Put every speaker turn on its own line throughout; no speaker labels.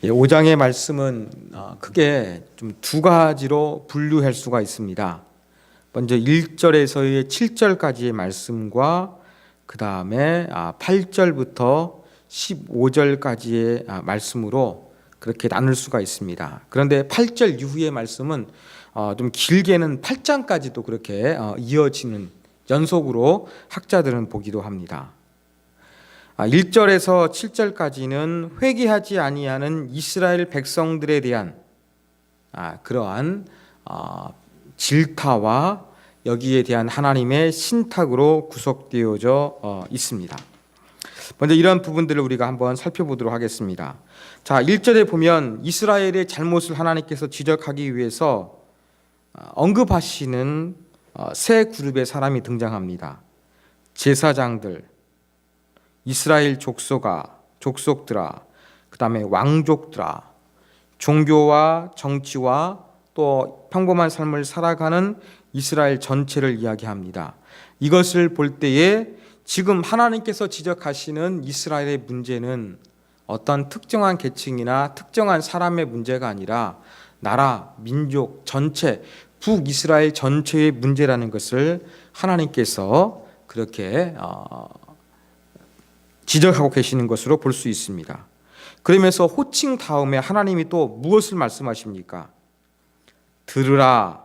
5장의 말씀은 크게 좀 두 가지로 분류할 수가 있습니다. 먼저 1절에서의 7절까지의 말씀과 그 다음에 8절부터 15절까지의 말씀으로 그렇게 나눌 수가 있습니다. 그런데 8절 이후의 말씀은 좀 길게는 8장까지도 그렇게 이어지는 연속으로 학자들은 보기도 합니다. 1절에서 7절까지는 회개하지 아니하는 이스라엘 백성들에 대한 그러한 질타와 여기에 대한 하나님의 신탁으로 구속되어져 있습니다. 먼저 이런 부분들을 우리가 한번 살펴보도록 하겠습니다. 자, 1절에 보면 이스라엘의 잘못을 하나님께서 지적하기 위해서 언급하시는 세 그룹의 사람이 등장합니다. 제사장들, 이스라엘 족속들아, 그 다음에 왕족들아, 종교와 정치와 또 평범한 삶을 살아가는 이스라엘 전체를 이야기합니다. 이것을 볼 때에 지금 하나님께서 지적하시는 이스라엘의 문제는 어떤 특정한 계층이나 특정한 사람의 문제가 아니라 나라, 민족 전체, 북이스라엘 전체의 문제라는 것을 하나님께서 그렇게 지적하고 계시는 것으로 볼 수 있습니다. 그러면서 호칭 다음에 하나님이 또 무엇을 말씀하십니까? 들으라,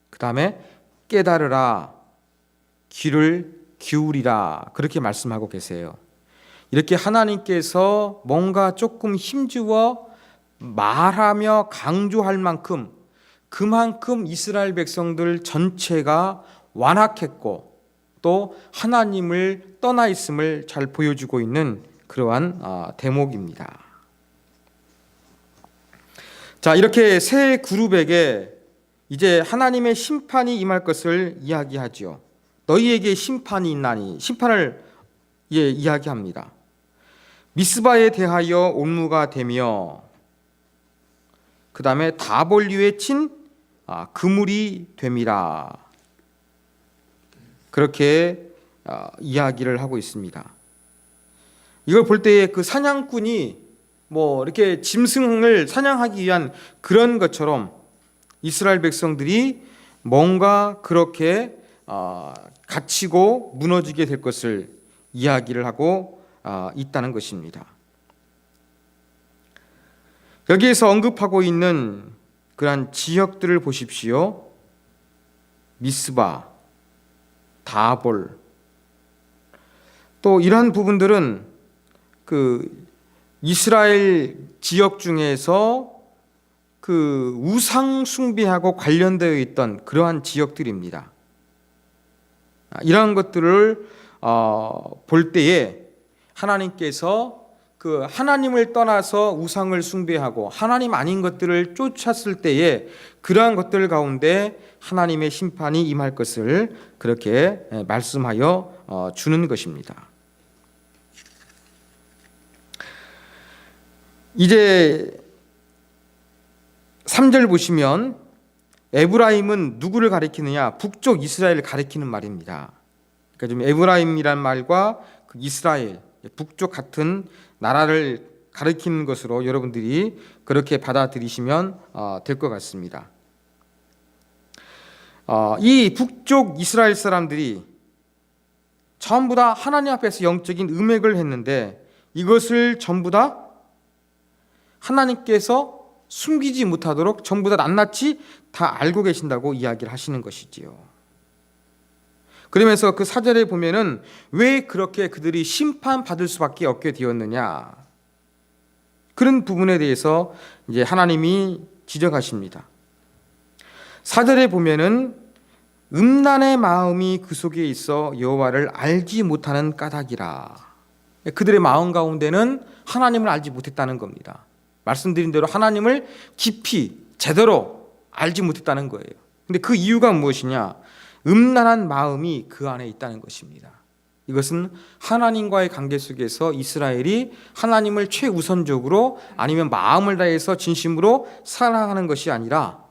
그 다음에 깨달으라, 귀를 기울이라, 그렇게 말씀하고 계세요. 이렇게 하나님께서 뭔가 조금 힘주어 말하며 강조할 만큼 그만큼 이스라엘 백성들 전체가 완악했고 또 하나님을 떠나 있음을 잘 보여주고 있는 그러한 대목입니다. 자, 이렇게 세 그룹에게 이제 하나님의 심판이 임할 것을 이야기하지요. 너희에게 심판이 있나니, 심판을 이야기합니다. 미스바에 대하여 온무가 되며 그 다음에 다볼리에 친 그물이 됨이라, 그렇게 이야기를 하고 있습니다. 이걸 볼 때에 그 사냥꾼이 이렇게 짐승을 사냥하기 위한 그런 것처럼 이스라엘 백성들이 뭔가 그렇게 갇히고 무너지게 될 것을 이야기를 하고 있다는 것입니다. 여기에서 언급하고 있는 그러한 지역들을 보십시오. 미스바, 다볼, 또 이러한 부분들은 그 이스라엘 지역 중에서 그 우상 숭배하고 관련되어 있던 그러한 지역들입니다. 이러한 것들을 볼 때에 하나님께서 그 하나님을 떠나서 우상을 숭배하고 하나님 아닌 것들을 쫓았을 때에 그러한 것들 가운데 하나님의 심판이 임할 것을 그렇게 말씀하여 주는 것입니다. 이제 3절 보시면 에브라임은 누구를 가리키느냐? 북쪽 이스라엘을 가리키는 말입니다. 그러니까 지금 에브라임이란 말과 그 이스라엘, 북쪽 같은 나라를 가리키는 것으로 여러분들이 그렇게 받아들이시면 될 것 같습니다. 이 북쪽 이스라엘 사람들이 전부 다 하나님 앞에서 영적인 음행을 했는데 이것을 전부 다 하나님께서 숨기지 못하도록 전부 다 낱낱이 다 알고 계신다고 이야기를 하시는 것이지요. 그러면서 그 4절에 보면은 왜 그렇게 그들이 심판받을 수밖에 없게 되었느냐, 그런 부분에 대해서 이제 하나님이 지적하십니다. 4절에 보면은 음란의 마음이 그 속에 있어 여호와를 알지 못하는 까닭이라, 그들의 마음 가운데는 하나님을 알지 못했다는 겁니다. 말씀드린 대로 하나님을 깊이 제대로 알지 못했다는 거예요. 근데 그 이유가 무엇이냐? 음란한 마음이 그 안에 있다는 것입니다. 이것은 하나님과의 관계 속에서 이스라엘이 하나님을 최우선적으로 아니면 마음을 다해서 진심으로 사랑하는 것이 아니라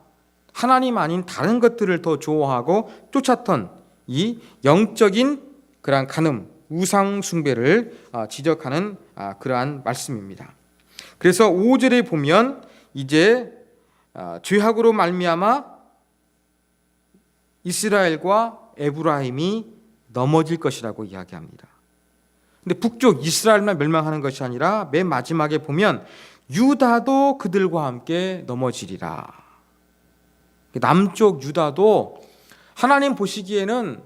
하나님 아닌 다른 것들을 더 좋아하고 쫓았던 이 영적인 그러한 간음, 우상 숭배를 지적하는 그러한 말씀입니다. 그래서 5절에 보면 이제 죄악으로 말미암아 이스라엘과 에브라임이 넘어질 것이라고 이야기합니다. 근데 북쪽 이스라엘만 멸망하는 것이 아니라 맨 마지막에 보면 유다도 그들과 함께 넘어지리라. 남쪽 유다도 하나님 보시기에는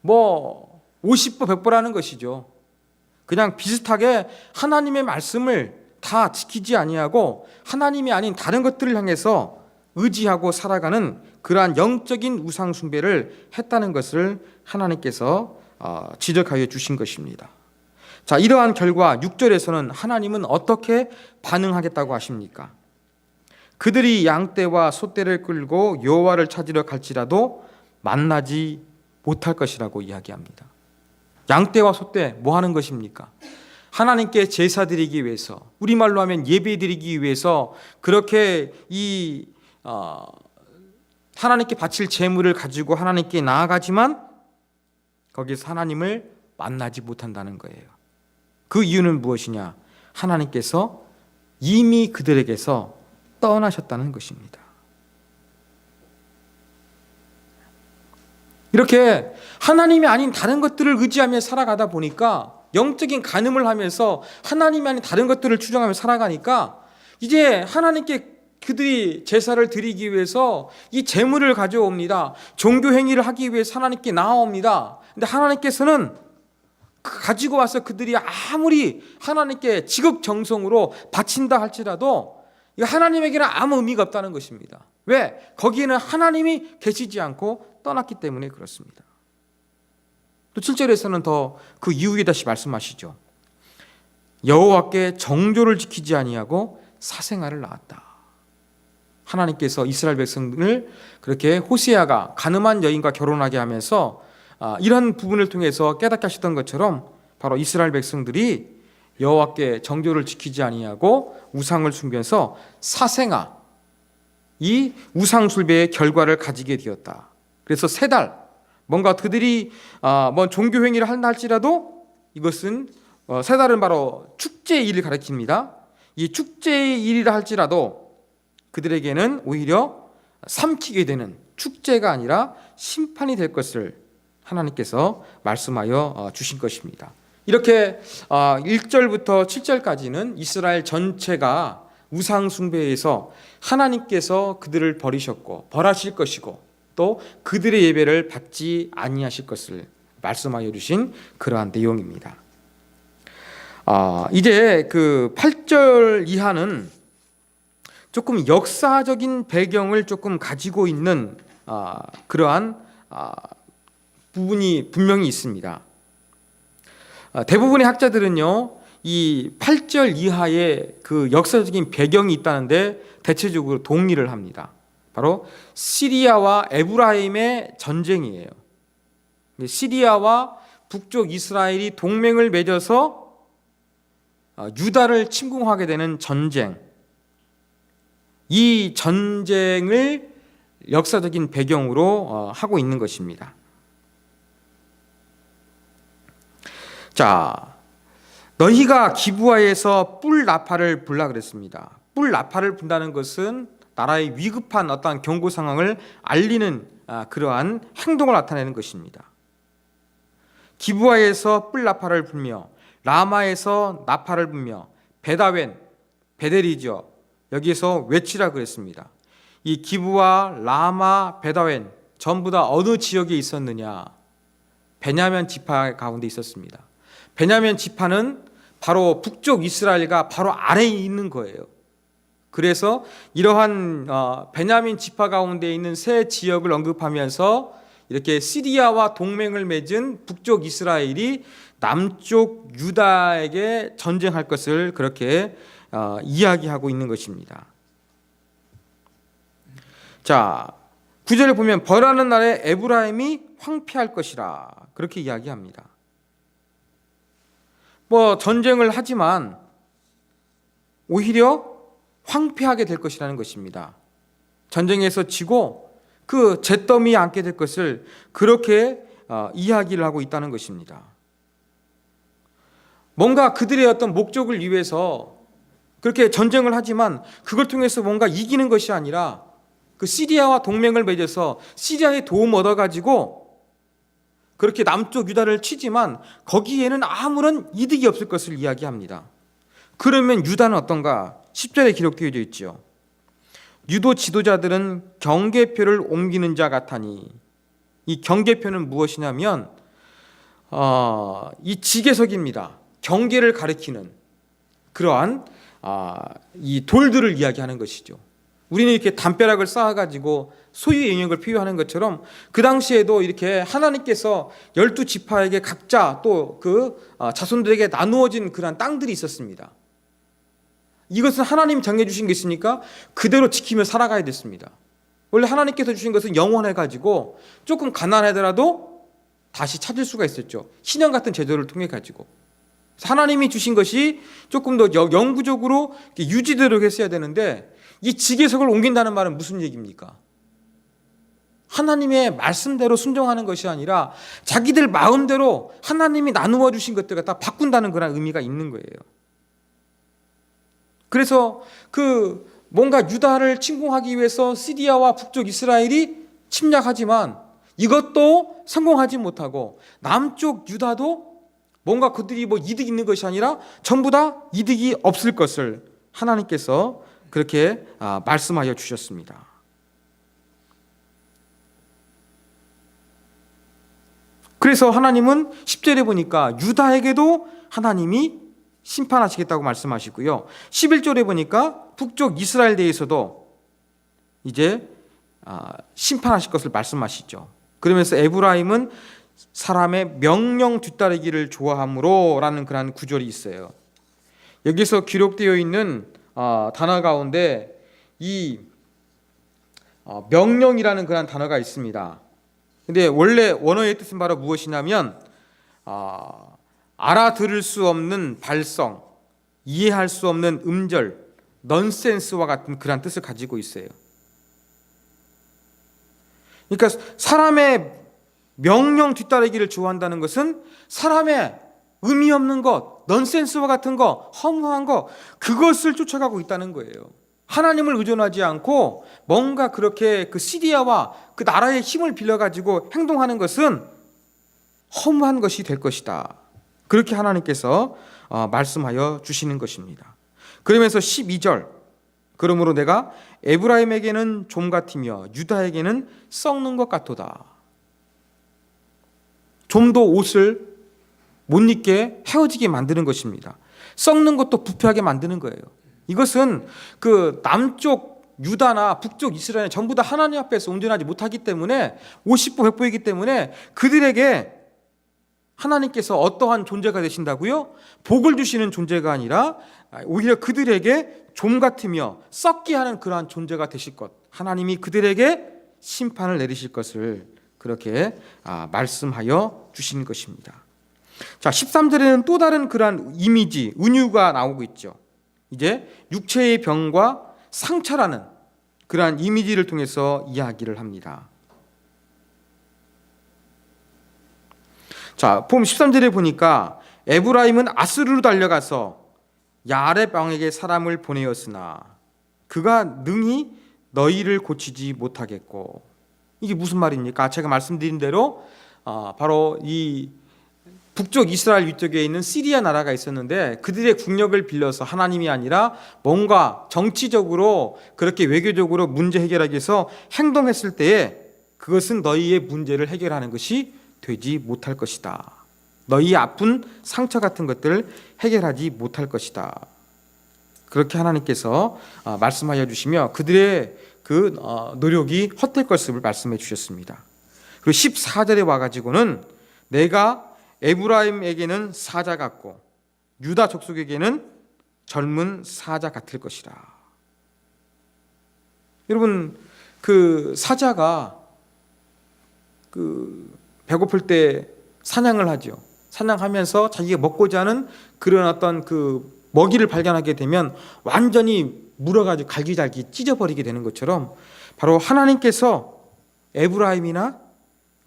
뭐 50보 100보라는 것이죠. 그냥 비슷하게 하나님의 말씀을 다 지키지 아니하고 하나님이 아닌 다른 것들을 향해서 의지하고 살아가는 그러한 영적인 우상 숭배를 했다는 것을 하나님께서 지적하여 주신 것입니다. 자, 이러한 결과 6절에서는 하나님은 어떻게 반응하겠다고 하십니까? 그들이 양떼와 소떼를 끌고 여호와를 찾으러 갈지라도 만나지 못할 것이라고 이야기합니다. 양떼와 소떼 뭐 하는 것입니까? 하나님께 제사 드리기 위해서, 우리말로 하면 예배 드리기 위해서 그렇게 하나님께 바칠 제물을 가지고 하나님께 나아가지만 거기서 하나님을 만나지 못한다는 거예요. 그 이유는 무엇이냐? 하나님께서 이미 그들에게서 떠나셨다는 것입니다. 이렇게 하나님이 아닌 다른 것들을 의지하며 살아가다 보니까, 영적인 간음을 하면서 하나님이 아닌 다른 것들을 추종하며 살아가니까 이제 하나님께 그들이 제사를 드리기 위해서 이 제물을 가져옵니다. 종교 행위를 하기 위해서 하나님께 나아옵니다. 근데 하나님께서는 가지고 와서 그들이 아무리 하나님께 지극정성으로 바친다 할지라도 하나님에게는 아무 의미가 없다는 것입니다. 왜? 거기에는 하나님이 계시지 않고 떠났기 때문에 그렇습니다. 또 7절에서는 더 그 이후에 다시 말씀하시죠. 여호와께 정조를 지키지 아니하고 사생아를 낳았다. 하나님께서 이스라엘 백성을 그렇게 호세아가 가늠한 여인과 결혼하게 하면서 이런 부분을 통해서 깨닫게 하셨던 것처럼 바로 이스라엘 백성들이 여호와께 정조를 지키지 아니하고 우상을 숭배해서 사생아, 이 우상 숭배의 결과를 가지게 되었다. 그래서 3달 뭔가 그들이 뭐 종교 행위를 한다 할지라도 이것은 3달은 바로 축제의 일을 가리킵니다. 이 축제의 일이라 할지라도 그들에게는 오히려 삼키게 되는 축제가 아니라 심판이 될 것을 하나님께서 말씀하여 주신 것입니다. 이렇게 1절부터 7절까지는 이스라엘 전체가 우상 숭배에서 하나님께서 그들을 버리셨고 벌하실 것이고 또 그들의 예배를 받지 아니하실 것을 말씀하여 주신 그러한 내용입니다. 이제 그 8절 이하는 조금 역사적인 배경을 조금 가지고 있는 그러한 부분이 분명히 있습니다. 대부분의 학자들은요, 이 8절 이하의 그 역사적인 배경이 있다는데 대체적으로 동의를 합니다. 바로 시리아와 에브라임의 전쟁이에요. 시리아와 북쪽 이스라엘이 동맹을 맺어서 유다를 침공하게 되는 전쟁, 이 전쟁을 역사적인 배경으로 하고 있는 것입니다. 자, 너희가 기브아에서 뿔 나팔을 불라 그랬습니다. 뿔 나팔을 분다는 것은 나라의 위급한 어떠한 경고 상황을 알리는 그러한 행동을 나타내는 것입니다. 기브아에서 뿔 나팔을 불며 라마에서 나팔을 불며 베다웬, 베델이죠. 여기에서 외치라 그랬습니다. 이 기브아, 라마, 베다웬 전부 다 어느 지역에 있었느냐? 베냐민 지파 가운데 있었습니다. 베냐민 지파는 바로 북쪽 이스라엘과 바로 아래에 있는 거예요. 그래서 이러한 베냐민 지파 가운데 있는 세 지역을 언급하면서 이렇게 시리아와 동맹을 맺은 북쪽 이스라엘이 남쪽 유다에게 전쟁할 것을 그렇게 이야기하고 있는 것입니다. 자, 9절을 보면 벌하는 날에 에브라임이 황폐할 것이라 그렇게 이야기합니다. 뭐 전쟁을 하지만 오히려 황폐하게 될 것이라는 것입니다. 전쟁에서 지고 그 잿더미에 앉게 될 것을 그렇게 이야기를 하고 있다는 것입니다. 뭔가 그들의 어떤 목적을 위해서 그렇게 전쟁을 하지만 그걸 통해서 뭔가 이기는 것이 아니라 그 시리아와 동맹을 맺어서 시리아의 도움 얻어가지고 그렇게 남쪽 유다를 치지만 거기에는 아무런 이득이 없을 것을 이야기합니다. 그러면 유다는 어떤가? 10절에 기록되어 있죠. 유도 지도자들은 경계표를 옮기는 자 같으니, 이 경계표는 무엇이냐면 이 지게석입니다. 경계를 가리키는 그러한 이 돌들을 이야기하는 것이죠. 우리는 이렇게 담벼락을 쌓아가지고 소유의 영역을 표현하는 것처럼 그 당시에도 이렇게 하나님께서 12지파에게 각자 또 그 자손들에게 나누어진 그러한 땅들이 있었습니다. 이것은 하나님이 정해주신 게 있으니까 그대로 지키며 살아가야 됐습니다. 원래 하나님께서 주신 것은 영원해가지고 조금 가난하더라도 다시 찾을 수가 있었죠. 신형 같은 제도를 통해 가지고 하나님이 주신 것이 조금 더 영구적으로 유지되도록 했어야 되는데, 이 지게석을 옮긴다는 말은 무슨 얘기입니까? 하나님의 말씀대로 순종하는 것이 아니라 자기들 마음대로 하나님이 나누어 주신 것들 갖다 바꾼다는 그런 의미가 있는 거예요. 그래서 그 뭔가 유다를 침공하기 위해서 시리아와 북쪽 이스라엘이 침략하지만 이것도 성공하지 못하고 남쪽 유다도 뭔가 그들이 뭐 이득이 있는 것이 아니라 전부 다 이득이 없을 것을 하나님께서 그렇게 말씀하여 주셨습니다. 그래서 하나님은 10절에 보니까 유다에게도 하나님이 심판하시겠다고 말씀하시고요. 11절에 보니까 북쪽 이스라엘 대해서도 이제 심판하실 것을 말씀하시죠. 그러면서 에브라임은 사람의 명령 뒤따르기를 좋아함으로 라는 그런 구절이 있어요. 여기서 기록되어 있는 단어 가운데 이 명령이라는 그런 단어가 있습니다. 근데 원래 원어의 뜻은 바로 무엇이냐면 알아들을 수 없는 발성, 이해할 수 없는 음절, 넌센스와 같은 그런 뜻을 가지고 있어요. 그러니까 사람의 명령 뒤따르기를 좋아한다는 것은 사람의 의미 없는 것, 넌센스와 같은 것, 허무한 것, 그것을 쫓아가고 있다는 거예요. 하나님을 의존하지 않고 뭔가 그렇게 그 시리아와 그 나라의 힘을 빌려가지고 행동하는 것은 허무한 것이 될 것이다. 그렇게 하나님께서 말씀하여 주시는 것입니다. 그러면서 12절, 그러므로 내가 에브라임에게는 좀 같으며 유다에게는 썩는 것 같도다. 좀 더 옷을 못 입게 헤어지게 만드는 것입니다. 썩는 것도 부패하게 만드는 거예요. 이것은 그 남쪽 유다나 북쪽 이스라엘 전부 다 하나님 앞에서 온전하지 못하기 때문에 50보 100보이기 때문에 그들에게 하나님께서 어떠한 존재가 되신다고요? 복을 주시는 존재가 아니라 오히려 그들에게 좀 같으며 썩게 하는 그러한 존재가 되실 것, 하나님이 그들에게 심판을 내리실 것을 그렇게 말씀하여 주시는 것입니다. 자, 13절에는 또 다른 그러한 이미지, 은유가 나오고 있죠. 이제 육체의 병과 상처라는 그러한 이미지를 통해서 이야기를 합니다. 자, 봄 13절에 보니까 에브라임은 아스루로 달려가서 야렙 왕에게 사람을 보내었으나 그가 능히 너희를 고치지 못하겠고, 이게 무슨 말입니까? 제가 말씀드린 대로 바로 이 북쪽 이스라엘 위쪽에 있는 시리아 나라가 있었는데 그들의 국력을 빌려서 하나님이 아니라 뭔가 정치적으로 그렇게 외교적으로 문제 해결하기 위해서 행동했을 때에 그것은 너희의 문제를 해결하는 것이 되지 못할 것이다. 너희의 아픈 상처 같은 것들을 해결하지 못할 것이다. 그렇게 하나님께서 말씀하여 주시며 그들의 그 노력이 헛될 것을 말씀해 주셨습니다. 그리고 14절에 와가지고는 내가 에브라임에게는 사자 같고 유다 족속에게는 젊은 사자 같을 것이라. 여러분, 그 사자가 그 배고플 때 사냥을 하죠. 사냥하면서 자기가 먹고자 하는 그런 어떤 그 먹이를 발견하게 되면 완전히 물어가지고 갈기갈기 찢어버리게 되는 것처럼 바로 하나님께서 에브라임이나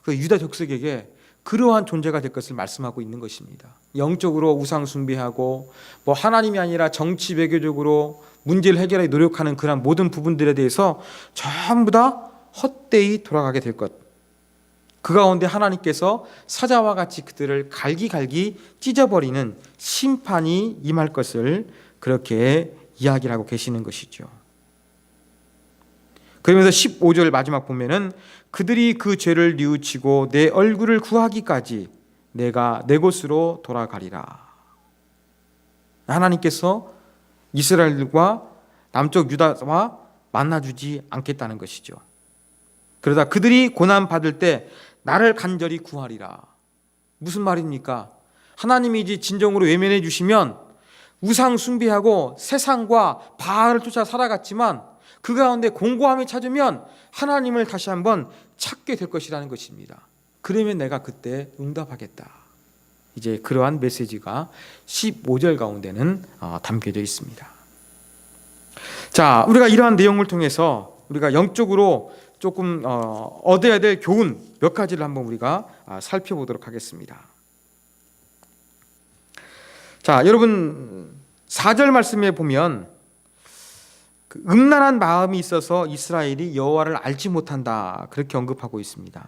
그 유다 족속에게 그러한 존재가 될 것을 말씀하고 있는 것입니다. 영적으로 우상 숭배하고 하나님이 아니라 정치 외교적으로 문제를 해결하기 노력하는 그런 모든 부분들에 대해서 전부 다 헛되이 돌아가게 될 것. 그 가운데 하나님께서 사자와 같이 그들을 갈기갈기 찢어버리는 심판이 임할 것을 그렇게 이야기를 하고 계시는 것이죠. 그러면서 15절 마지막 보면은 그들이 그 죄를 뉘우치고 내 얼굴을 구하기까지 내가 내 곳으로 돌아가리라. 하나님께서 이스라엘과 남쪽 유다와 만나주지 않겠다는 것이죠. 그러다 그들이 고난받을 때 나를 간절히 구하리라. 무슨 말입니까? 하나님이 이제 진정으로 외면해 주시면 우상 숭배하고 세상과 바알을 쫓아 살아갔지만 그 가운데 공고함이 찾으면 하나님을 다시 한번 찾게 될 것이라는 것입니다. 그러면 내가 그때 응답하겠다. 이제 그러한 메시지가 15절 가운데는 담겨져 있습니다. 자, 우리가 이러한 내용을 통해서 우리가 영적으로 조금 얻어야 될 교훈 몇 가지를 한번 우리가 살펴보도록 하겠습니다. 자, 여러분 4절 말씀에 보면 그 음란한 마음이 있어서 이스라엘이 여호와를 알지 못한다, 그렇게 언급하고 있습니다.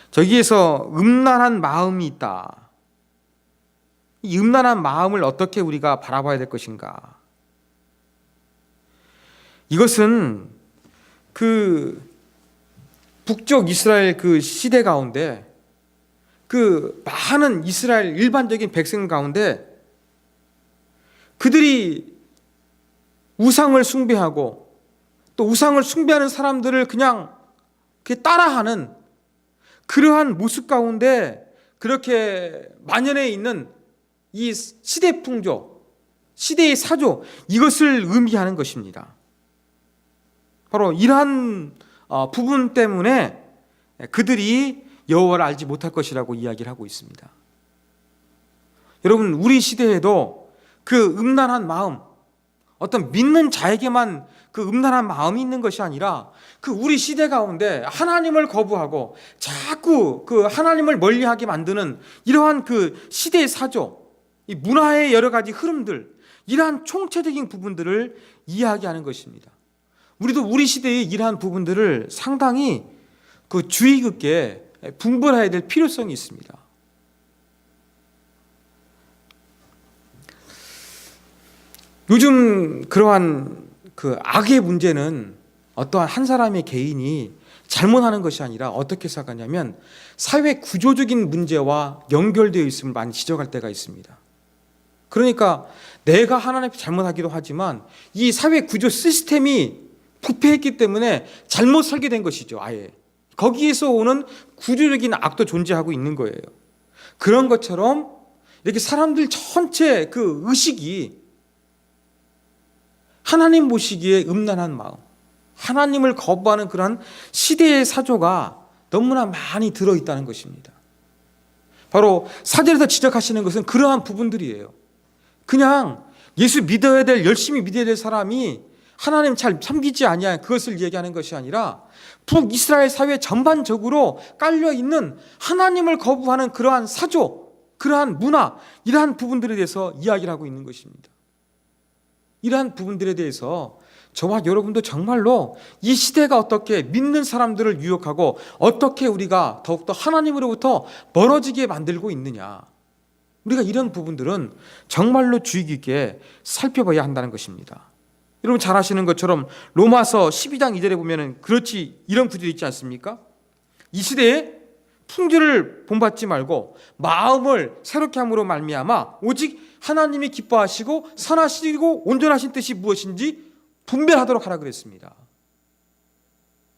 저기에서 음란한 마음이 있다. 이 음란한 마음을 어떻게 우리가 바라봐야 될 것인가? 이것은 그 북쪽 이스라엘 그 시대 가운데 그 많은 이스라엘 일반적인 백성 가운데 그들이 우상을 숭배하고 또 우상을 숭배하는 사람들을 그냥 따라하는 그러한 모습 가운데 그렇게 만연해 있는 이 시대 풍조, 시대의 사조, 이것을 의미하는 것입니다. 바로 이러한 부분 때문에 그들이 여호와를 알지 못할 것이라고 이야기를 하고 있습니다. 여러분, 우리 시대에도 그 음란한 마음, 어떤 믿는 자에게만 그 음란한 마음이 있는 것이 아니라 그 우리 시대 가운데 하나님을 거부하고 자꾸 그 하나님을 멀리하게 만드는 이러한 그 시대의 사조, 이 문화의 여러 가지 흐름들, 이러한 총체적인 부분들을 이야기하는 것입니다. 우리도 우리 시대의 이러한 부분들을 상당히 그 주의 깊게 분별해야 될 필요성이 있습니다. 요즘 그러한 그 악의 문제는 어떠한 한 사람의 개인이 잘못하는 것이 아니라 어떻게 생각하냐면 사회 구조적인 문제와 연결되어 있음을 많이 지적할 때가 있습니다. 그러니까 내가 하나님 앞에 잘못하기도 하지만 이 사회 구조 시스템이 부패했기 때문에 잘못 설계된 것이죠. 아예 거기에서 오는 구조적인 악도 존재하고 있는 거예요. 그런 것처럼 이렇게 사람들 전체 그 의식이 하나님 보시기에 음란한 마음, 하나님을 거부하는 그런 시대의 사조가 너무나 많이 들어있다는 것입니다. 바로 사절에서 지적하시는 것은 그러한 부분들이에요. 그냥 예수 믿어야 될, 열심히 믿어야 될 사람이 하나님 잘 섬기지 아니한 그것을 얘기하는 것이 아니라 북이스라엘 사회 전반적으로 깔려있는 하나님을 거부하는 그러한 사조, 그러한 문화, 이러한 부분들에 대해서 이야기를 하고 있는 것입니다. 이러한 부분들에 대해서 저와 여러분도 정말로 이 시대가 어떻게 믿는 사람들을 유혹하고 어떻게 우리가 더욱더 하나님으로부터 멀어지게 만들고 있느냐, 우리가 이런 부분들은 정말로 주의 깊게 살펴봐야 한다는 것입니다. 여러분 잘 아시는 것처럼 로마서 12장 2절에 보면 그렇지 이런 구절이 있지 않습니까? 이 시대에 풍조를 본받지 말고 마음을 새롭게 함으로 말미암아 오직 하나님이 기뻐하시고 선하시고 온전하신 뜻이 무엇인지 분별하도록 하라 그랬습니다.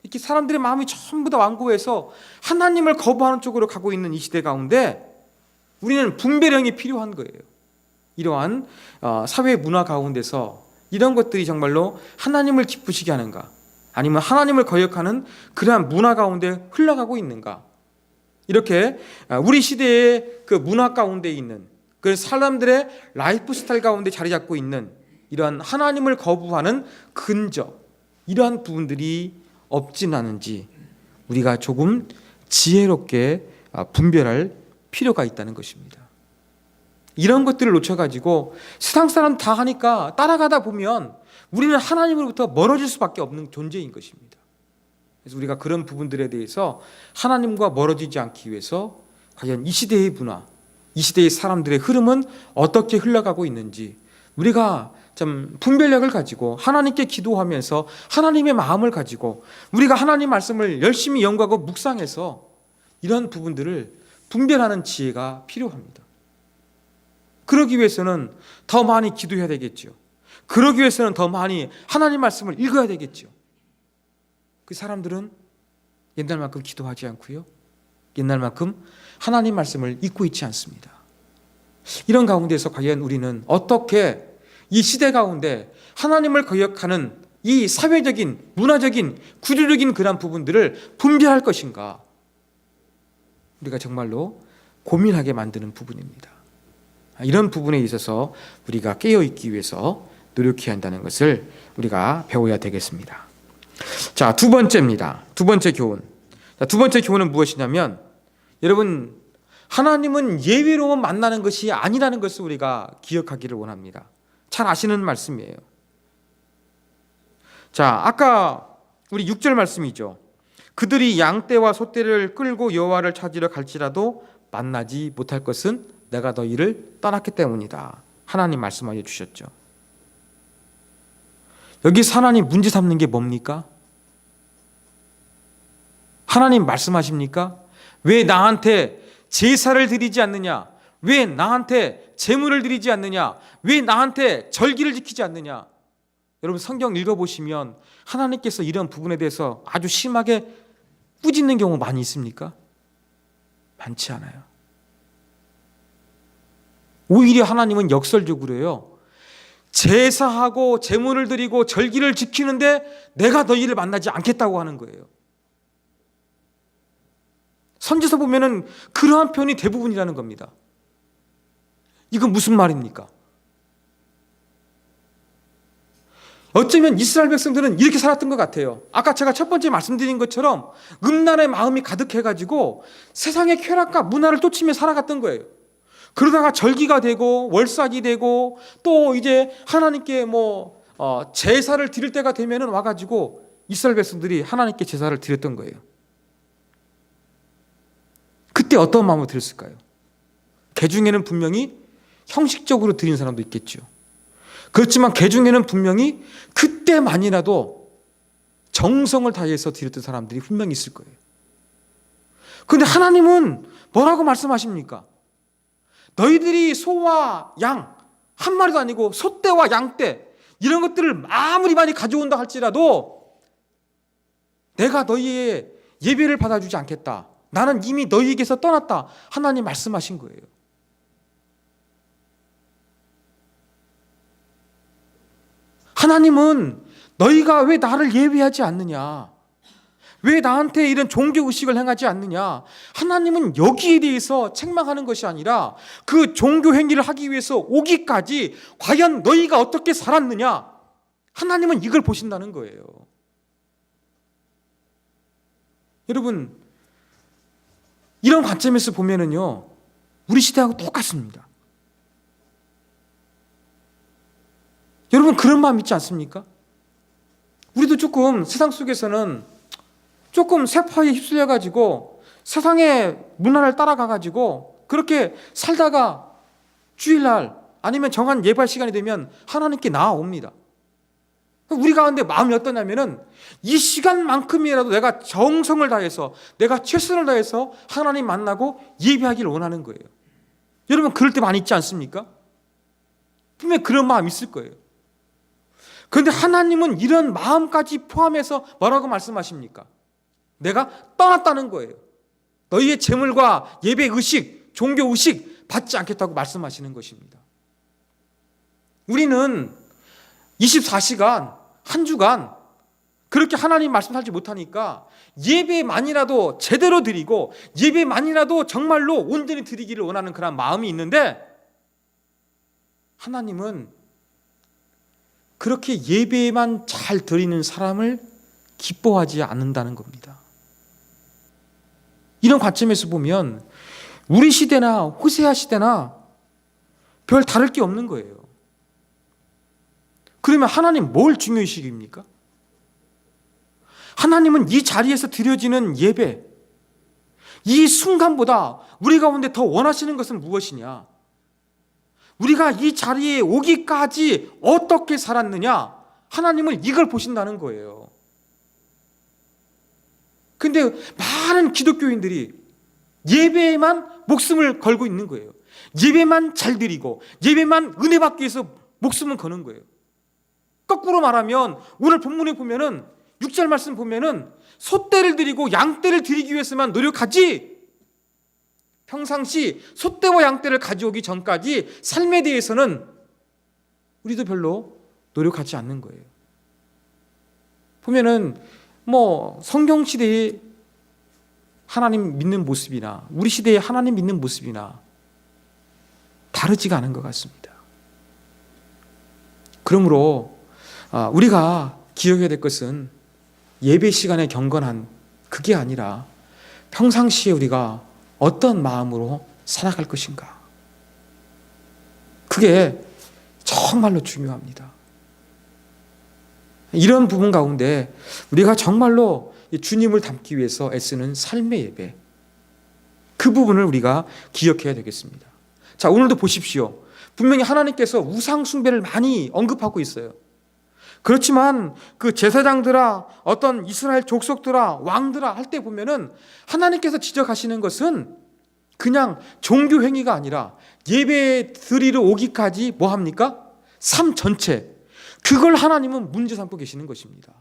이렇게 사람들의 마음이 전부 다 완고해서 하나님을 거부하는 쪽으로 가고 있는 이 시대 가운데 우리는 분별형이 필요한 거예요. 이러한 사회 문화 가운데서 이런 것들이 정말로 하나님을 기쁘시게 하는가, 아니면 하나님을 거역하는 그러한 문화 가운데 흘러가고 있는가, 이렇게 우리 시대의 그 문화 가운데 있는 그 사람들의 라이프 스타일 가운데 자리 잡고 있는 이러한 하나님을 거부하는 근저, 이러한 부분들이 없진 않은지 우리가 조금 지혜롭게 분별할 필요가 있다는 것입니다. 이런 것들을 놓쳐가지고 세상 사람 다 하니까 따라가다 보면 우리는 하나님으로부터 멀어질 수밖에 없는 존재인 것입니다. 그래서 우리가 그런 부분들에 대해서 하나님과 멀어지지 않기 위해서 과연 이 시대의 문화, 이 시대의 사람들의 흐름은 어떻게 흘러가고 있는지 우리가 좀 분별력을 가지고 하나님께 기도하면서 하나님의 마음을 가지고 우리가 하나님 말씀을 열심히 연구하고 묵상해서 이런 부분들을 분별하는 지혜가 필요합니다. 그러기 위해서는 더 많이 기도해야 되겠죠. 그러기 위해서는 더 많이 하나님 말씀을 읽어야 되겠죠. 그 사람들은 옛날만큼 기도하지 않고요, 옛날만큼 하나님 말씀을 읽고 있지 않습니다. 이런 가운데서 과연 우리는 어떻게 이 시대 가운데 하나님을 거역하는 이 사회적인, 문화적인, 구조적인 그런 부분들을 분별할 것인가, 우리가 정말로 고민하게 만드는 부분입니다. 이런 부분에 있어서 우리가 깨어있기 위해서 노력해야 한다는 것을 우리가 배워야 되겠습니다. 자, 두 번째입니다. 두 번째 교훈. 두 번째 교훈은 무엇이냐면, 여러분, 하나님은 예외로만 만나는 것이 아니라는 것을 우리가 기억하기를 원합니다. 잘 아시는 말씀이에요. 자, 아까 우리 6절 말씀이죠. 그들이 양떼와 소떼를 끌고 여호와를 찾으러 갈지라도 만나지 못할 것은 내가 너희를 떠났기 때문이다. 하나님 말씀하여 주셨죠. 여기서 하나님 문제 삼는 게 뭡니까? 하나님 말씀하십니까? 왜 나한테 제사를 드리지 않느냐? 왜 나한테 제물을 드리지 않느냐? 왜 나한테 절기를 지키지 않느냐? 여러분, 성경 읽어보시면 하나님께서 이런 부분에 대해서 아주 심하게 꾸짖는 경우 많이 있습니까? 많지 않아요. 오히려 하나님은 역설적으로요, 제사하고 제물을 드리고 절기를 지키는데 내가 너희를 만나지 않겠다고 하는 거예요. 선지서 보면은 그러한 표현이 대부분이라는 겁니다. 이건 무슨 말입니까? 어쩌면 이스라엘 백성들은 이렇게 살았던 것 같아요. 아까 제가 첫 번째 말씀드린 것처럼 음란의 마음이 가득해가지고 세상의 쾌락과 문화를 쫓으며 살아갔던 거예요. 그러다가 절기가 되고 월삭이 되고 또 이제 하나님께 제사를 드릴 때가 되면은 와가지고 이스라엘 백성들이 하나님께 제사를 드렸던 거예요. 그때 어떤 마음으로 드렸을까요? 개 중에는 분명히 형식적으로 드린 사람도 있겠죠. 그렇지만 개 중에는 분명히 그때만이라도 정성을 다해서 드렸던 사람들이 분명히 있을 거예요. 그런데 하나님은 뭐라고 말씀하십니까? 너희들이 소와 양 한 마리도 아니고 소떼와 양떼 이런 것들을 아무리 많이 가져온다 할지라도 내가 너희의 예배를 받아주지 않겠다. 나는 이미 너희에게서 떠났다. 하나님 말씀하신 거예요. 하나님은 너희가 왜 나를 예배하지 않느냐? 왜 나한테 이런 종교의식을 행하지 않느냐? 하나님은 여기에 대해서 책망하는 것이 아니라 그 종교 행위를 하기 위해서 오기까지 과연 너희가 어떻게 살았느냐? 하나님은 이걸 보신다는 거예요. 여러분, 이런 관점에서 보면은요, 우리 시대하고 똑같습니다. 여러분, 그런 마음 있지 않습니까? 우리도 조금 세상 속에서는 조금 세파에 휩쓸려가지고 세상의 문화를 따라가가지고 그렇게 살다가 주일날 아니면 정한 예발 시간이 되면 하나님께 나아옵니다. 우리 가운데 마음이 어떠냐면은 이 시간만큼이라도 내가 정성을 다해서 내가 최선을 다해서 하나님 만나고 예배하기를 원하는 거예요. 여러분, 그럴 때 많이 있지 않습니까? 분명히 그런 마음이 있을 거예요. 그런데 하나님은 이런 마음까지 포함해서 뭐라고 말씀하십니까? 내가 떠났다는 거예요. 너희의 제물과 예배 의식, 종교 의식 받지 않겠다고 말씀하시는 것입니다. 우리는 24시간, 한 주간 그렇게 하나님 말씀 살지 못하니까 예배만이라도 제대로 드리고 예배만이라도 정말로 온전히 드리기를 원하는 그런 마음이 있는데 하나님은 그렇게 예배만 잘 드리는 사람을 기뻐하지 않는다는 겁니다. 이런 관점에서 보면 우리 시대나 호세아 시대나 별 다를 게 없는 거예요. 그러면 하나님 뭘 중요시 여깁니까? 하나님은 이 자리에서 드려지는 예배, 이 순간보다 우리 가운데 더 원하시는 것은 무엇이냐? 우리가 이 자리에 오기까지 어떻게 살았느냐? 하나님은 이걸 보신다는 거예요. 근데 많은 기독교인들이 예배에만 목숨을 걸고 있는 거예요. 예배만 잘 드리고 예배만 은혜 받기 위해서 목숨을 거는 거예요. 거꾸로 말하면 오늘 본문에 보면은 6절 말씀 보면은 소떼를 드리고 양떼를 드리기 위해서만 노력하지 평상시 소떼와 양떼를 가져오기 전까지 삶에 대해서는 우리도 별로 노력하지 않는 거예요. 보면은 성경 시대의 하나님 믿는 모습이나 우리 시대의 하나님 믿는 모습이나 다르지가 않은 것 같습니다. 그러므로 우리가 기억해야 될 것은 예배 시간에 경건한 그게 아니라 평상시에 우리가 어떤 마음으로 살아갈 것인가. 그게 정말로 중요합니다. 이런 부분 가운데 우리가 정말로 주님을 닮기 위해서 애쓰는 삶의 예배, 그 부분을 우리가 기억해야 되겠습니다. 자, 오늘도 보십시오. 분명히 하나님께서 우상 숭배를 많이 언급하고 있어요. 그렇지만 그 제사장들아, 어떤 이스라엘 족속들아, 왕들아 할 때 보면은 하나님께서 지적하시는 것은 그냥 종교 행위가 아니라 예배 드리러 오기까지 뭐 합니까? 삶 전체, 그걸 하나님은 문제 삼고 계시는 것입니다.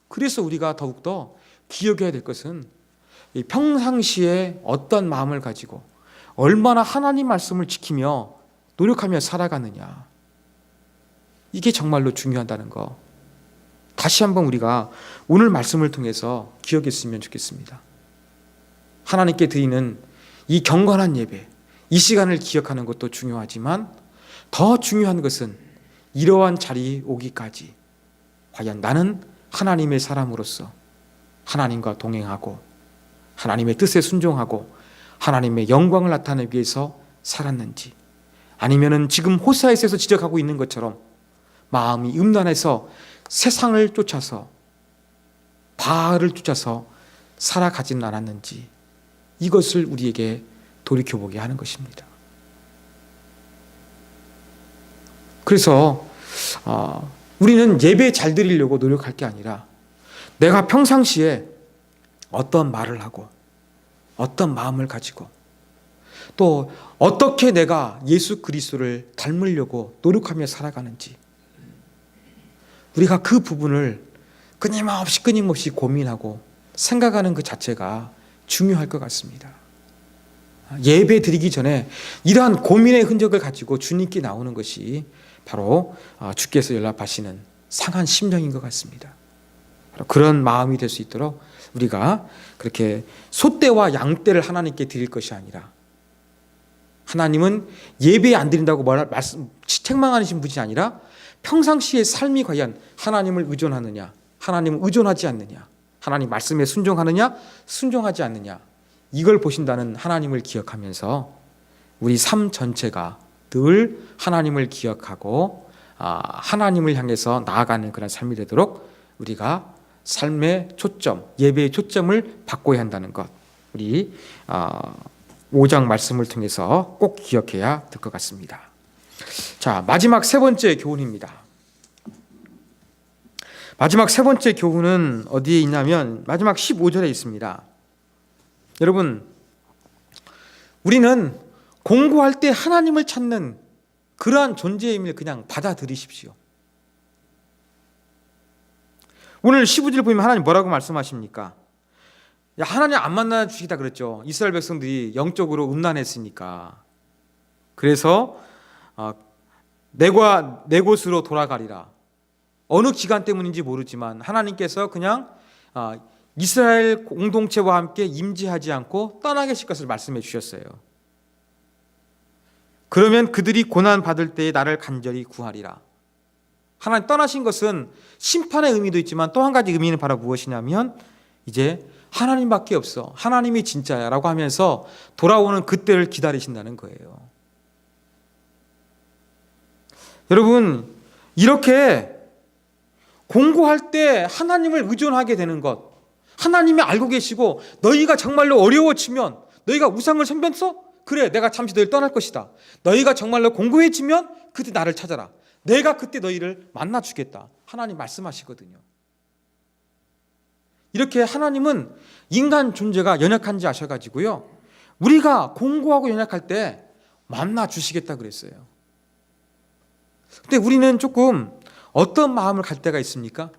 그래서 우리가 더욱더 기억해야 될 것은 평상시에 어떤 마음을 가지고 얼마나 하나님 말씀을 지키며 노력하며 살아가느냐, 이게 정말로 중요하다는 거 다시 한번 우리가 오늘 말씀을 통해서 기억했으면 좋겠습니다. 하나님께 드리는 이 경건한 예배, 이 시간을 기억하는 것도 중요하지만 더 중요한 것은 이러한 자리에 오기까지 과연 나는 하나님의 사람으로서 하나님과 동행하고 하나님의 뜻에 순종하고 하나님의 영광을 나타내기 위해서 살았는지, 아니면은 지금 호세아에서 지적하고 있는 것처럼 마음이 음란해서 세상을 쫓아서 바알을 쫓아서 살아가지는 않았는지, 이것을 우리에게 돌이켜보게 하는 것입니다. 그래서 우리는 예배 잘 드리려고 노력할 게 아니라 내가 평상시에 어떤 말을 하고 어떤 마음을 가지고 또 어떻게 내가 예수 그리스도를 닮으려고 노력하며 살아가는지, 우리가 그 부분을 끊임없이 고민하고 생각하는 그 자체가 중요할 것 같습니다. 예배 드리기 전에 이러한 고민의 흔적을 가지고 주님께 나오는 것이 바로 주께서 연락하시는 상한 심령인 것 같습니다. 그런 마음이 될 수 있도록 우리가 그렇게 소떼와 양떼를 하나님께 드릴 것이 아니라, 하나님은 예배 안 드린다고 책망하시는 분이 아니라 평상시의 삶이 과연 하나님을 의존하느냐, 하나님을 의존하지 않느냐, 하나님 말씀에 순종하느냐, 순종하지 않느냐, 이걸 보신다는 하나님을 기억하면서 우리 삶 전체가 늘 하나님을 기억하고 하나님을 향해서 나아가는 그런 삶이 되도록 우리가 삶의 초점, 예배의 초점을 바꿔야 한다는 것, 우리 5장 말씀을 통해서 꼭 기억해야 될 것 같습니다. 자, 마지막 세 번째 교훈입니다. 마지막 세 번째 교훈은 어디에 있냐면 마지막 15절에 있습니다. 여러분, 우리는 공고할 때 하나님을 찾는 그러한 존재임을 그냥 받아들이십시오. 오늘 15절 보면 하나님 뭐라고 말씀하십니까? 야, 하나님 안 만나 주시다 그랬죠. 이스라엘 백성들이 영적으로 음란했으니까. 그래서 내 곳으로 돌아가리라. 어느 기간 때문인지 모르지만 하나님께서 그냥 이스라엘 공동체와 함께 임재하지 않고 떠나게 하실 것을 말씀해 주셨어요. 그러면 그들이 고난 받을 때에 나를 간절히 구하리라. 하나님 떠나신 것은 심판의 의미도 있지만 또 한 가지 의미는 바로 무엇이냐면 이제 하나님밖에 없어. 하나님이 진짜야. 라고 하면서 돌아오는 그때를 기다리신다는 거예요. 여러분, 이렇게 공고할 때 하나님을 의존하게 되는 것, 하나님이 알고 계시고 너희가 정말로 어려워지면 너희가 우상을 섬겼어? 그래, 내가 잠시 너희를 떠날 것이다. 너희가 정말로 공고해지면 그때 나를 찾아라. 내가 그때 너희를 만나주겠다. 하나님 말씀하시거든요. 이렇게 하나님은 인간 존재가 연약한지 아셔가지고요, 우리가 공고하고 연약할 때 만나주시겠다 그랬어요. 근데 우리는 조금 어떤 마음을 갈 때가 있습니까?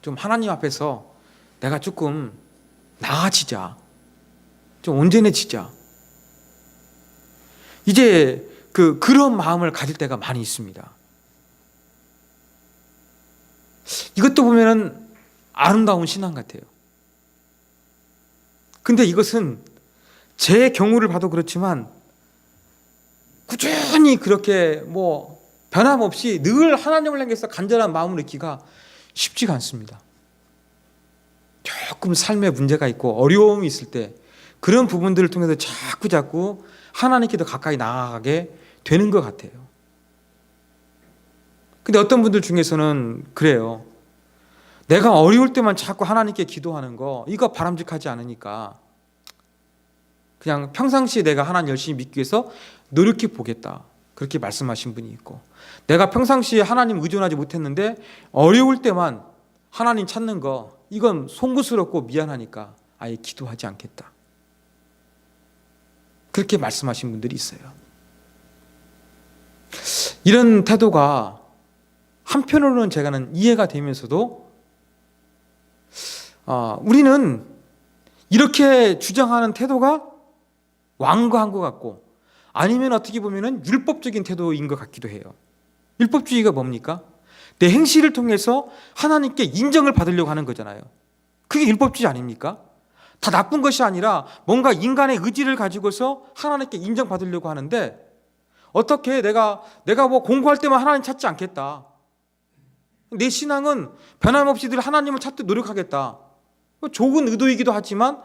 좀 하나님 앞에서 내가 조금 나아지자, 좀 온전해지자, 이제 그런 마음을 가질 때가 많이 있습니다. 이것도 보면은 아름다운 신앙 같아요. 근데 이것은 제 경우를 봐도 그렇지만 꾸준히 그렇게 변함없이 늘 하나님을 향해서 간절한 마음을 느끼기가 쉽지가 않습니다. 조금 삶에 문제가 있고 어려움이 있을 때 그런 부분들을 통해서 자꾸 하나님께 더 가까이 나아가게 되는 것 같아요. 근데 어떤 분들 중에서는 그래요. 내가 어려울 때만 자꾸 하나님께 기도하는 거, 이거 바람직하지 않으니까 그냥 평상시에 내가 하나님 열심히 믿기 위해서 노력해 보겠다, 그렇게 말씀하신 분이 있고, 내가 평상시에 하나님 의존하지 못했는데 어려울 때만 하나님 찾는 거, 이건 송구스럽고 미안하니까 아예 기도하지 않겠다, 그렇게 말씀하신 분들이 있어요. 이런 태도가 한편으로는 제가는 이해가 되면서도 우리는 이렇게 주장하는 태도가 완고한 것 같고, 아니면 어떻게 보면 율법적인 태도인 것 같기도 해요. 율법주의가 뭡니까? 내 행실을 통해서 하나님께 인정을 받으려고 하는 거잖아요. 그게 율법주의 아닙니까? 다 나쁜 것이 아니라 뭔가 인간의 의지를 가지고서 하나님께 인정받으려고 하는데, 어떻게 내가 공부할 때만 하나님 찾지 않겠다, 내 신앙은 변함없이 늘 하나님을 찾도록 노력하겠다, 좋은 의도이기도 하지만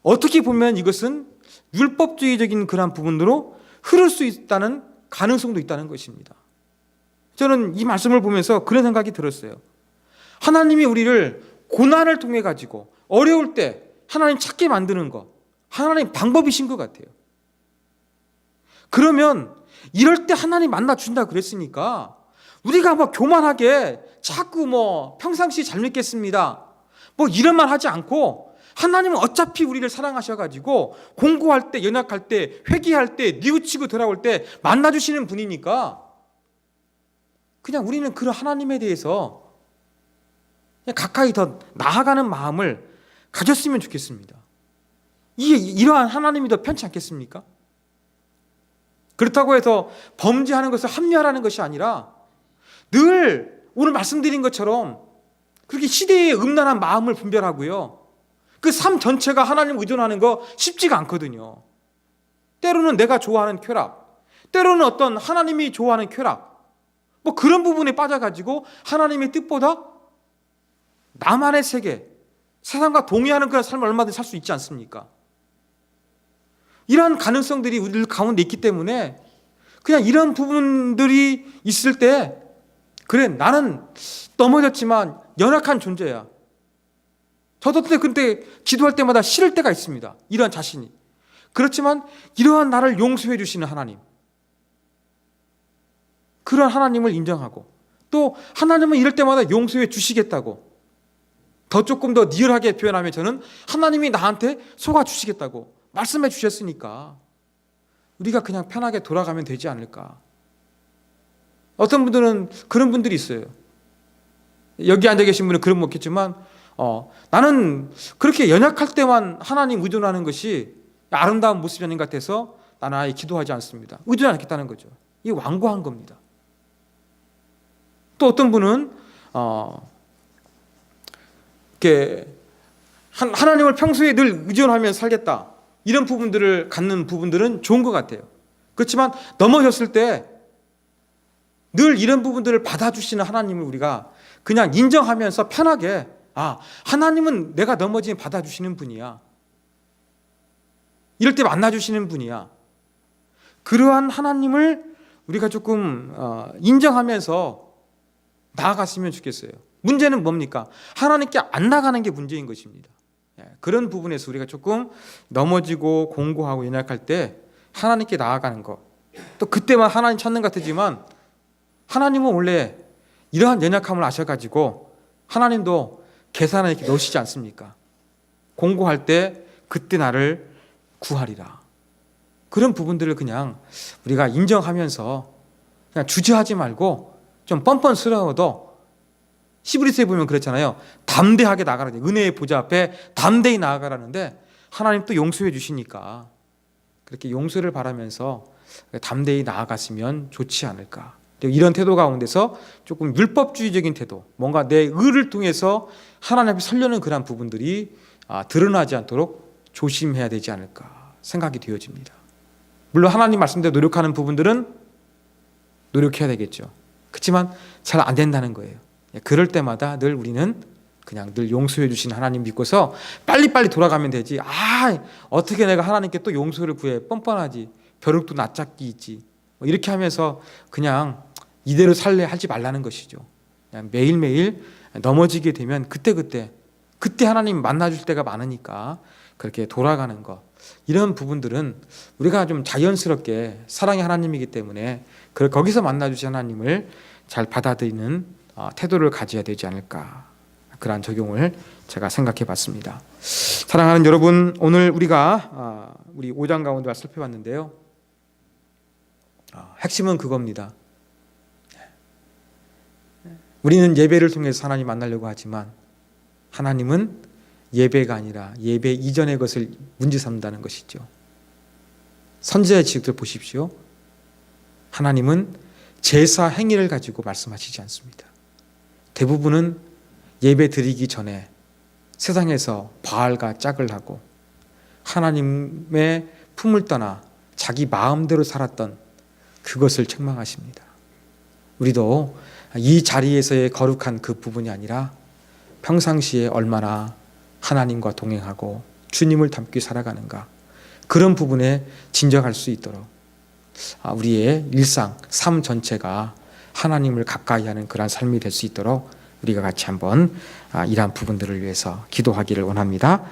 어떻게 보면 이것은 율법주의적인 그런 부분으로 흐를 수 있다는 가능성도 있다는 것입니다. 저는 이 말씀을 보면서 그런 생각이 들었어요. 하나님이 우리를 고난을 통해 가지고 어려울 때 하나님 찾게 만드는 것, 하나님 방법이신 것 같아요. 그러면 이럴 때 하나님 만나준다 그랬으니까 우리가 교만하게 자꾸 평상시 잘 믿겠습니다, 이런 말 하지 않고, 하나님은 어차피 우리를 사랑하셔가지고 공고할 때, 연약할 때, 회개할 때, 뉘우치고 돌아올 때 만나주시는 분이니까 그냥 우리는 그런 하나님에 대해서 그냥 가까이 더 나아가는 마음을 가졌으면 좋겠습니다. 이러한 하나님이 더 편치 않겠습니까? 그렇다고 해서 범죄하는 것을 합리화하는 것이 아니라 늘 오늘 말씀드린 것처럼 그렇게 시대의 음란한 마음을 분별하고요, 그 삶 전체가 하나님 의존하는 거 쉽지가 않거든요. 때로는 내가 좋아하는 쾌락, 때로는 어떤 하나님이 좋아하는 쾌락, 그런 부분에 빠져가지고 하나님의 뜻보다 나만의 세계, 세상과 동의하는 그런 삶을 얼마든지 살 수 있지 않습니까? 이러한 가능성들이 우리 가운데 있기 때문에 그냥 이런 부분들이 있을 때, 그래, 나는 넘어졌지만 연약한 존재야. 저도 그때 기도할 때마다 싫을 때가 있습니다, 이러한 자신이. 그렇지만 이러한 나를 용서해 주시는 하나님, 그런 하나님을 인정하고, 또 하나님은 이럴 때마다 용서해 주시겠다고, 조금 더 리얼하게 표현하면 저는 하나님이 나한테 속아 주시겠다고 말씀해 주셨으니까 우리가 그냥 편하게 돌아가면 되지 않을까. 어떤 분들은 그런 분들이 있어요. 여기 앉아 계신 분은 그런 건 없겠지만 나는 그렇게 연약할 때만 하나님 의존하는 것이 아름다운 모습이 아닌 것 같아서 나는 아예 기도하지 않습니다, 의존하지 않겠다는 거죠. 이게 완고한 겁니다. 또 어떤 분은 하나님을 평소에 늘 의존하며 살겠다, 이런 부분들을 갖는 부분들은 좋은 것 같아요. 그렇지만 넘어졌을 때 늘 이런 부분들을 받아주시는 하나님을 우리가 그냥 인정하면서 편하게 아, 하나님은 내가 넘어지면 받아주시는 분이야. 이럴 때 만나주시는 분이야. 그러한 하나님을 우리가 조금 인정하면서 나아갔으면 좋겠어요. 문제는 뭡니까? 하나님께 안 나가는 게 문제인 것입니다. 그런 부분에서 우리가 조금 넘어지고 공고하고 연약할 때 하나님께 나아가는 것. 또 그때만 하나님 찾는 것 같지만 하나님은 원래 이러한 연약함을 아셔가지고 하나님도 계산에 이렇게 넣으시지 않습니까? 공고할 때 그때 나를 구하리라. 그런 부분들을 그냥 우리가 인정하면서 그냥 주저하지 말고 좀 뻔뻔스러워도 히브리서에 보면 그렇잖아요. 담대하게 나가라. 은혜의 보좌 앞에 담대히 나아가라는데 하나님 또 용서해 주시니까 그렇게 용서를 바라면서 담대히 나아갔으면 좋지 않을까. 이런 태도 가운데서 조금 율법주의적인 태도, 뭔가 내 의를 통해서 하나님 앞에 서려는 그런 부분들이 드러나지 않도록 조심해야 되지 않을까 생각이 되어집니다. 물론 하나님 말씀대로 노력하는 부분들은 노력해야 되겠죠. 그렇지만 잘 안 된다는 거예요. 그럴 때마다 늘 우리는 그냥 늘 용서해 주신 하나님 믿고서 빨리빨리 돌아가면 되지. 어떻게 내가 하나님께 또 용서를 구해. 뻔뻔하지. 벼룩도 낯잡기 있지. 이렇게 하면서 그냥 이대로 살래 하지 말라는 것이죠. 그냥 매일매일 넘어지게 되면 그때 하나님 만나줄 때가 많으니까 그렇게 돌아가는 것. 이런 부분들은 우리가 좀 자연스럽게 사랑의 하나님이기 때문에 거기서 만나주신 하나님을 잘 받아들이는 태도를 가져야 되지 않을까. 그러한 적용을 제가 생각해 봤습니다. 사랑하는 여러분, 오늘 우리가 우리 5장 가운데 살펴봤는데요. 핵심은 그겁니다. 우리는 예배를 통해서 하나님 만나려고 하지만 하나님은 예배가 아니라 예배 이전의 것을 문제 삼는다는 것이죠. 선지자의 지식들 보십시오. 하나님은 제사 행위를 가지고 말씀하시지 않습니다. 대부분은 예배 드리기 전에 세상에서 바알과 짝을 하고 하나님의 품을 떠나 자기 마음대로 살았던 그것을 책망하십니다. 우리도 이 자리에서의 거룩한 그 부분이 아니라 평상시에 얼마나 하나님과 동행하고 주님을 닮게 살아가는가, 그런 부분에 진정할 수 있도록 우리의 일상, 삶 전체가 하나님을 가까이 하는 그런 삶이 될 수 있도록 우리가 같이 한번 이러한 부분들을 위해서 기도하기를 원합니다.